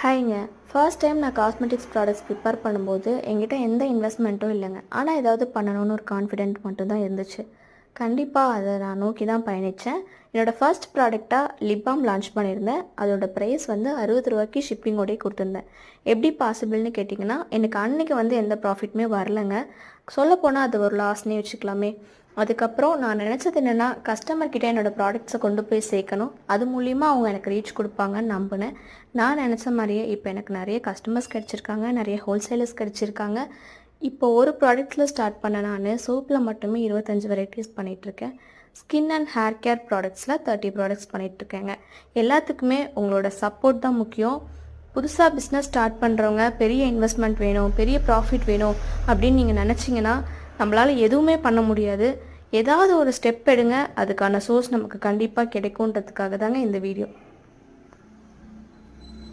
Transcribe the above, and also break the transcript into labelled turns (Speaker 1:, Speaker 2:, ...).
Speaker 1: ஹாய்ங்க. First time நான் cosmetics products prepare பண்ணும்போது என்கிட்ட எந்த இன்வெஸ்ட்மெண்ட்டும் இல்லைங்க. ஆனால் ஏதாவது பண்ணணும்னு ஒரு கான்ஃபிடென்ட் மட்டும் தான் இருந்துச்சு. கண்டிப்பாக அதை நான் நோக்கி தான் பயணித்தேன். என்னோடய ஃபர்ஸ்ட் ப்ராடக்டாக லிப் பாம் லான்ச் பண்ணியிருந்தேன். அதோட ப்ரைஸ் வந்து 60 ரூபாய்க்கு ஷிப்பிங்கோடய கொடுத்துருந்தேன். எப்படி பாசிபிள்னு கேட்டிங்கன்னா, எனக்கு அன்றைக்கி வந்து எந்த ப்ராஃபிட்டுமே வரலைங்க. சொல்லப்போனால் அது ஒரு லாஸ்னே வச்சுக்கலாமே. அதுக்கப்புறம் நான் நினச்சது என்னென்னா, கஸ்டமர்கிட்ட என்னோடய ப்ராடக்ட்ஸை கொண்டு போய் சேர்க்கணும். அது மூலிமா அவங்க எனக்கு ரீச் கொடுப்பாங்கன்னு நம்பினேன். நான் நினச்ச மாதிரியே இப்போ எனக்கு நிறைய கஸ்டமர்ஸ் கிடச்சிருக்காங்க, நிறைய ஹோல்சேலர்ஸ் கிடச்சிருக்காங்க. இப்போ ஒரு ப்ராடக்ட்டில் ஸ்டார்ட் பண்ண நான் சோப்பில் மட்டுமே 25 வெரைட்டிஸ் பண்ணிகிட்ருக்கேன். ஸ்கின் அண்ட் ஹேர் கேர் ப்ராடக்ட்ஸில் 30 ப்ராடக்ட்ஸ் பண்ணிகிட்ருக்கேங்க. எல்லாத்துக்குமே உங்களோட சப்போர்ட் தான் முக்கியம். புதுசாக பிஸ்னஸ் ஸ்டார்ட் பண்ணுறவங்க பெரிய இன்வெஸ்ட்மெண்ட் வேணும், பெரிய ப்ராஃபிட் வேணும் அப்படின்னு நீங்கள் நினச்சிங்கன்னா நம்மளால் எதுவுமே பண்ண முடியாது. ஏதாவது ஒரு ஸ்டெப் எடுங்க, அதுக்கான சோர்ஸ் நமக்கு கண்டிப்பாக கிடைக்குன்றதுக்காக தாங்க இந்த வீடியோ.